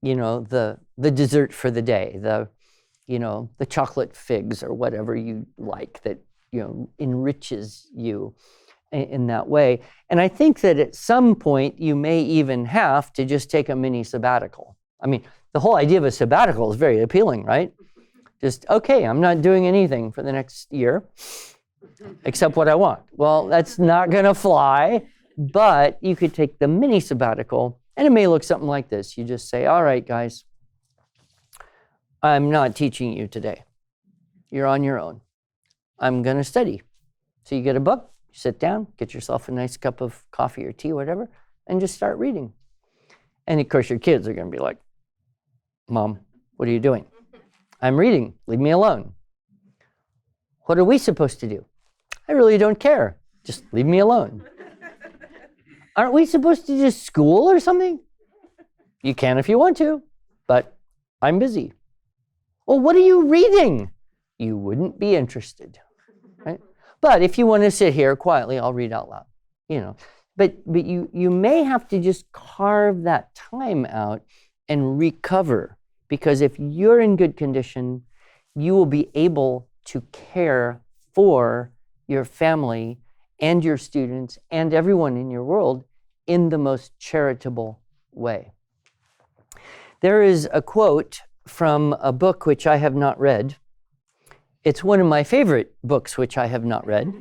the dessert for the day, the chocolate figs or whatever you like that, enriches you. in that way. And I think that at some point you may even have to just take a mini sabbatical. I mean, the whole idea of a sabbatical is very appealing, right? Just, okay, I'm not doing anything for the next year except what I want. Well, that's not going to fly, but you could take the mini sabbatical, and it may look something like this. You just say, all right, guys, I'm not teaching you today. You're on your own. I'm going to study. So you get a book, you sit down, get yourself a nice cup of coffee or tea, whatever, and just start reading. And of course, your kids are going to be like, Mom, what are you doing? I'm reading. Leave me alone. What are we supposed to do? I really don't care. Just leave me alone. Aren't we supposed to just school or something? You can if you want to, but I'm busy. Well, what are you reading? You wouldn't be interested, right? But if you want to sit here quietly, I'll read out loud, you know. But you may have to just carve that time out and recover, because if you're in good condition, you will be able to care for your family and your students and everyone in your world in the most charitable way. There is a quote from a book which I have not read. It's one of my favorite books which I have not read.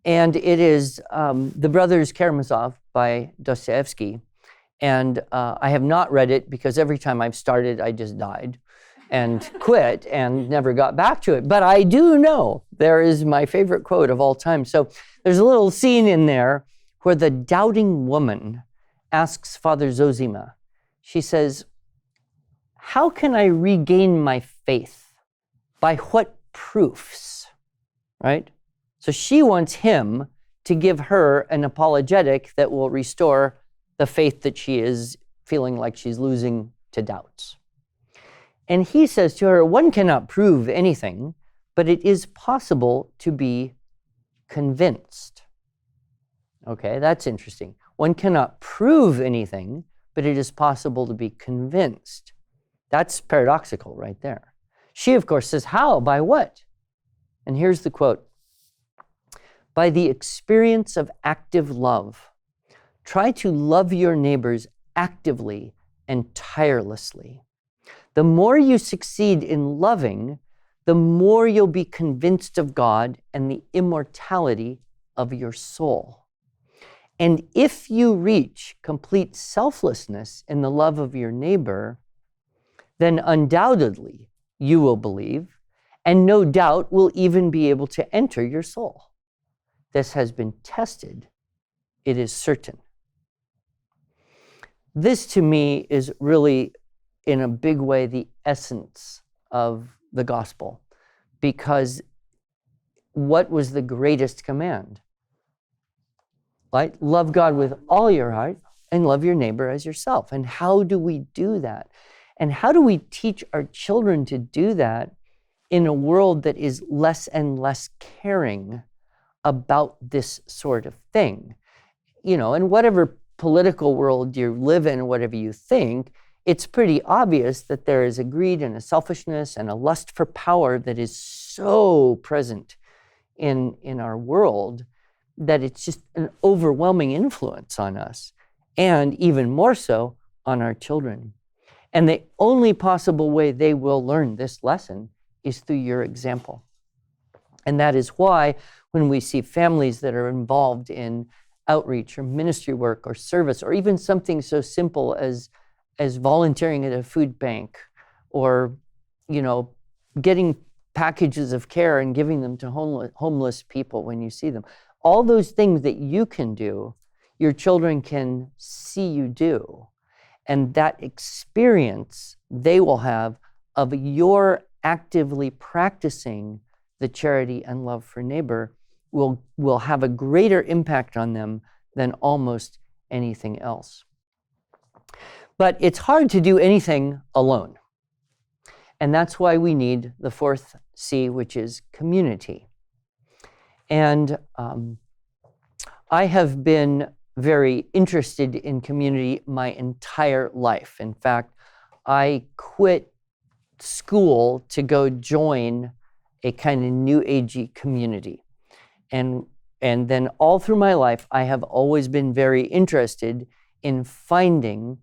And it is The Brothers Karamazov by Dostoevsky. And I have not read it because every time I've started, I just died and quit and never got back to it. But I do know there is my favorite quote of all time. So there's a little scene in there where the doubting woman asks Father Zosima, she says, how can I regain my faith? By what proofs? Right? So she wants him to give her an apologetic that will restore the faith that she is feeling like she's losing to doubts. And he says to her, one cannot prove anything, but it is possible to be convinced. Okay, that's interesting. One cannot prove anything, but it is possible to be convinced. That's paradoxical right there. She, of course, says, how? By what? And here's the quote. By the experience of active love. Try to love your neighbors actively and tirelessly. The more you succeed in loving, the more you'll be convinced of God and the immortality of your soul. And if you reach complete selflessness in the love of your neighbor, then undoubtedly you will believe, and no doubt will even be able to enter your soul. This has been tested. It is certain. This, to me, is really, in a big way, the essence of the gospel. Because what was the greatest command? Right? Love God with all your heart and love your neighbor as yourself. And how do we do that? And how do we teach our children to do that in a world that is less and less caring about this sort of thing? You know, in whatever political world you live in, whatever you think, it's pretty obvious that there is a greed and a selfishness and a lust for power that is so present in our world that it's just an overwhelming influence on us, and even more so on our children. And the only possible way they will learn this lesson is through your example. And that is why when we see families that are involved in outreach or ministry work or service, or even something so simple as volunteering at a food bank, or, you know, getting packages of care and giving them to homeless people when you see them. All those things that you can do, your children can see you do. And that experience they will have of your actively practicing the charity and love for neighbor will have a greater impact on them than almost anything else. But it's hard to do anything alone. And that's why we need the fourth C, which is community. And I have been very interested in community my entire life. In fact, I quit school to go join a kind of new agey community. And then all through my life, I have always been very interested in finding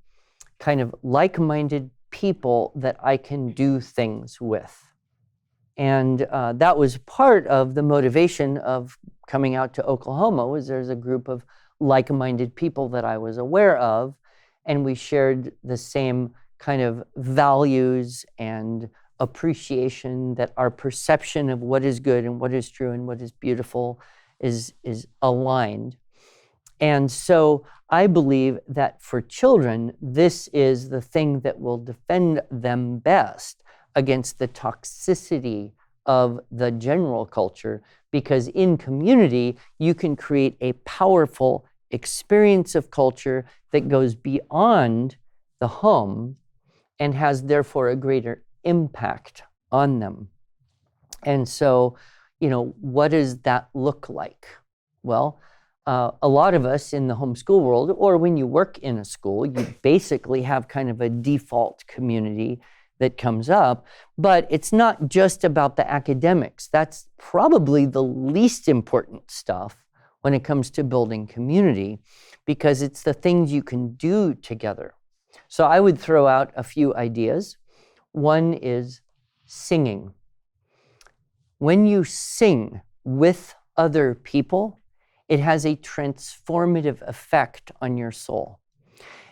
kind of like-minded people that I can do things with. And that was part of the motivation of coming out to Oklahoma, was there's a group of like-minded people that I was aware of, and we shared the same kind of values and appreciation that our perception of what is good and what is true and what is beautiful is aligned. And so I believe that for children, this is the thing that will defend them best against the toxicity of the general culture, because in community, you can create a powerful experience of culture that goes beyond the home and has therefore a greater impact on them. And so, what does that look like? Well, a lot of us in the homeschool world, or when you work in a school, you basically have kind of a default community that comes up, but it's not just about the academics. That's probably the least important stuff when it comes to building community, because it's the things you can do together. So I would throw out a few ideas. One is singing. When you sing with other people, it has a transformative effect on your soul.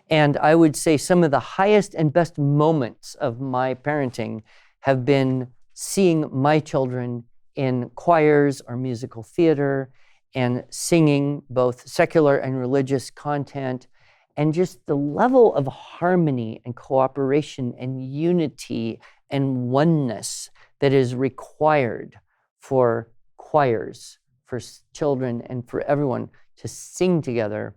And I would say some of the highest and best moments of my parenting have been seeing my children in choirs or musical theater and singing both secular and religious content, and just the level of harmony and cooperation and unity and oneness that is required for choirs, for children, and for everyone to sing together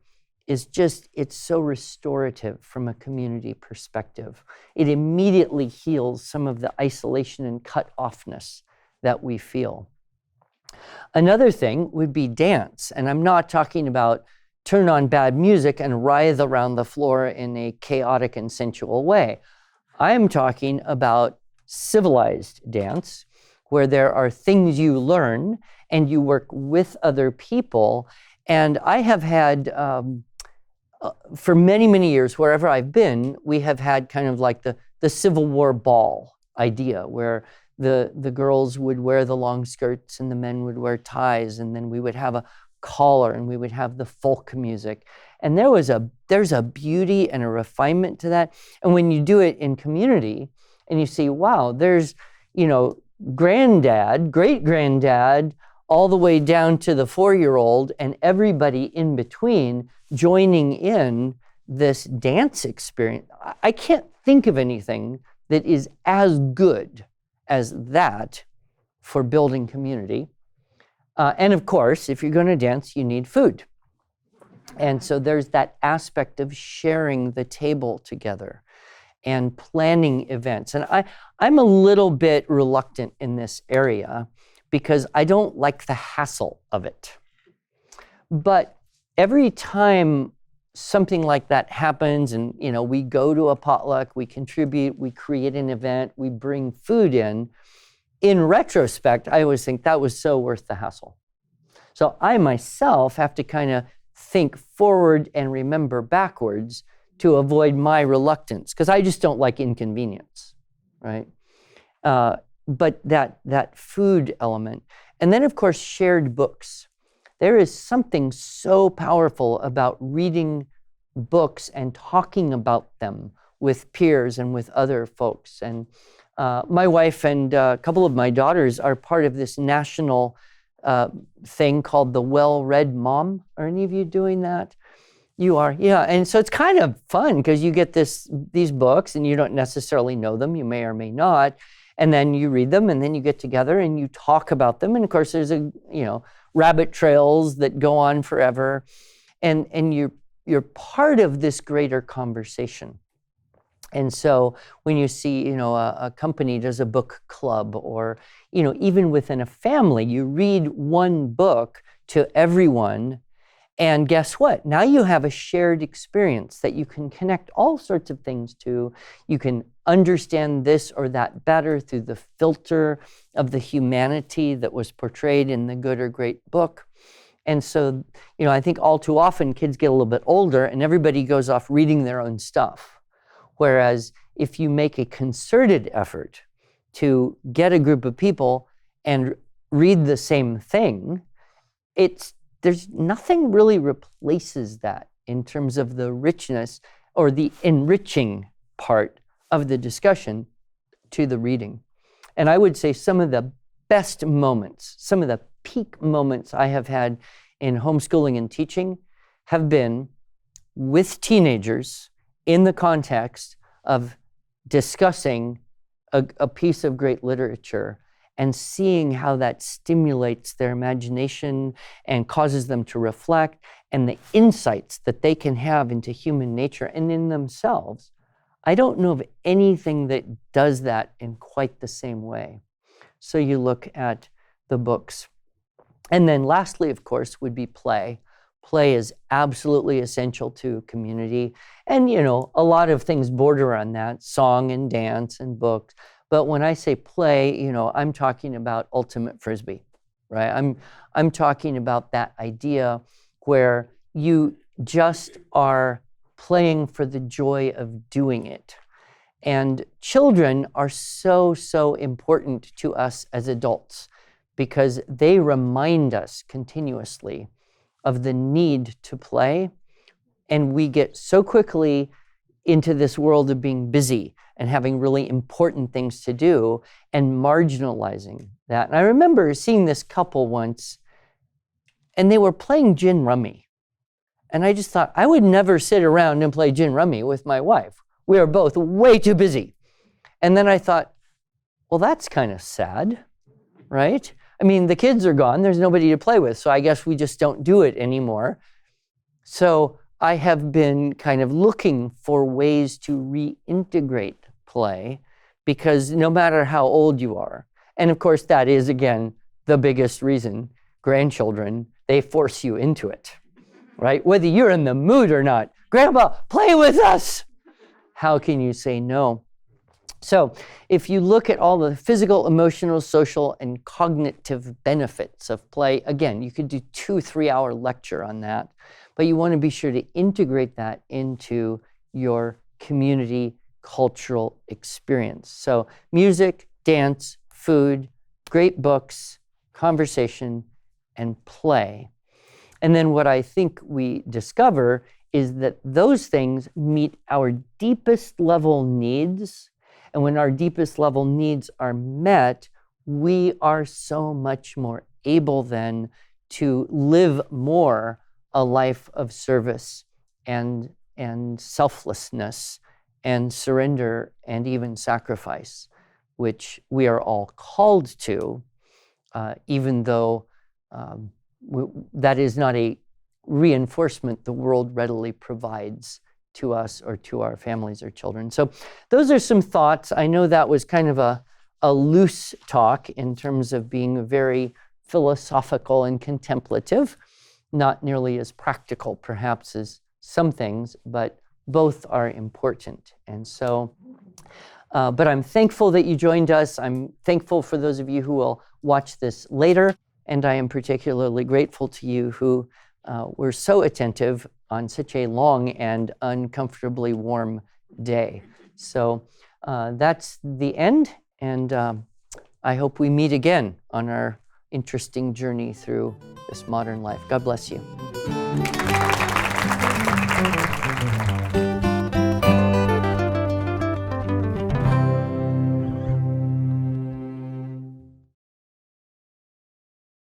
is just, it's so restorative from a community perspective. It immediately heals some of the isolation and cut-offness that we feel. Another thing would be dance, and I'm not talking about turn on bad music and writhe around the floor in a chaotic and sensual way. I am talking about civilized dance, where there are things you learn and you work with other people. And I have had, for many, many years, wherever I've been, we have had kind of like the Civil War ball idea, where the girls would wear the long skirts and the men would wear ties, and then we would have a collar and we would have the folk music. And there's a beauty and a refinement to that. And when you do it in community and you see, wow, there's, granddad, great-granddad, all the way down to the 4-year-old and everybody in between joining in this dance experience. I can't think of anything that is as good as that for building community. And of course, if you're going to dance, you need food. And so there's that aspect of sharing the table together and planning events. And I'm a little bit reluctant in this area because I don't like the hassle of it. But every time something like that happens and, we go to a potluck, we contribute, we create an event, we bring food in retrospect, I always think that was so worth the hassle. So I myself have to kind of think forward and remember backwards to avoid my reluctance, because I just don't like inconvenience, right? But that food element. And then, of course, shared books. There is something so powerful about reading books and talking about them with peers and with other folks. And my wife and a couple of my daughters are part of this national thing called the Well-Read Mom. Are any of you doing that? You are, yeah. And so it's kind of fun because you get these books and you don't necessarily know them. You may or may not. And then you read them and then you get together and you talk about them. And of course, there's rabbit trails that go on forever. And you're part of this greater conversation. And so when you see, a company does a book club, or, even within a family, you read one book to everyone, and guess what? Now you have a shared experience that you can connect all sorts of things to. You can understand this or that better through the filter of the humanity that was portrayed in the good or great book. And so, I think all too often kids get a little bit older and everybody goes off reading their own stuff. Whereas if you make a concerted effort to get a group of people and read the same thing, there's nothing really replaces that in terms of the richness or the enriching part of the discussion to the reading. And I would say some of the best moments, some of the peak moments I have had in homeschooling and teaching have been with teenagers in the context of discussing a piece of great literature and seeing how that stimulates their imagination and causes them to reflect, and the insights that they can have into human nature and in themselves. I don't know of anything that does that in quite the same way. So you look at the books. And then lastly, of course, would be play. Play is absolutely essential to community. And, a lot of things border on that, song and dance and books. But when I say play, I'm talking about ultimate frisbee, right? I'm talking about that idea where you just are playing for the joy of doing it. And children are so, so important to us as adults because they remind us continuously of the need to play. And we get so quickly into this world of being busy and having really important things to do and marginalizing that. And I remember seeing this couple once, and they were playing gin rummy. And I just thought, I would never sit around and play gin rummy with my wife. We are both way too busy. And then I thought, well, that's kind of sad, right? I mean, the kids are gone. There's nobody to play with. So I guess we just don't do it anymore. So I have been kind of looking for ways to reintegrate play, because no matter how old you are, and of course that is, again, the biggest reason, grandchildren, they force you into it, right? Whether you're in the mood or not, Grandpa, play with us. How can you say no? So if you look at all the physical, emotional, social, and cognitive benefits of play, again, you could do 2-3 hour lecture on that, but you want to be sure to integrate that into your community cultural experience. So music, dance, food, great books, conversation, and play. And then what I think we discover is that those things meet our deepest level needs. And when our deepest level needs are met, we are so much more able then to live more a life of service and selflessness and surrender and even sacrifice, which we are all called to, even though that is not a reinforcement the world readily provides to us or to our families or children. So those are some thoughts. I know that was kind of a loose talk in terms of being very philosophical and contemplative, not nearly as practical perhaps as some things, but both are important. And so, but I'm thankful that you joined us. I'm thankful for those of you who will watch this later. And I am particularly grateful to you who were so attentive on such a long and uncomfortably warm day. So that's the end, and I hope we meet again on our interesting journey through this modern life. God bless you.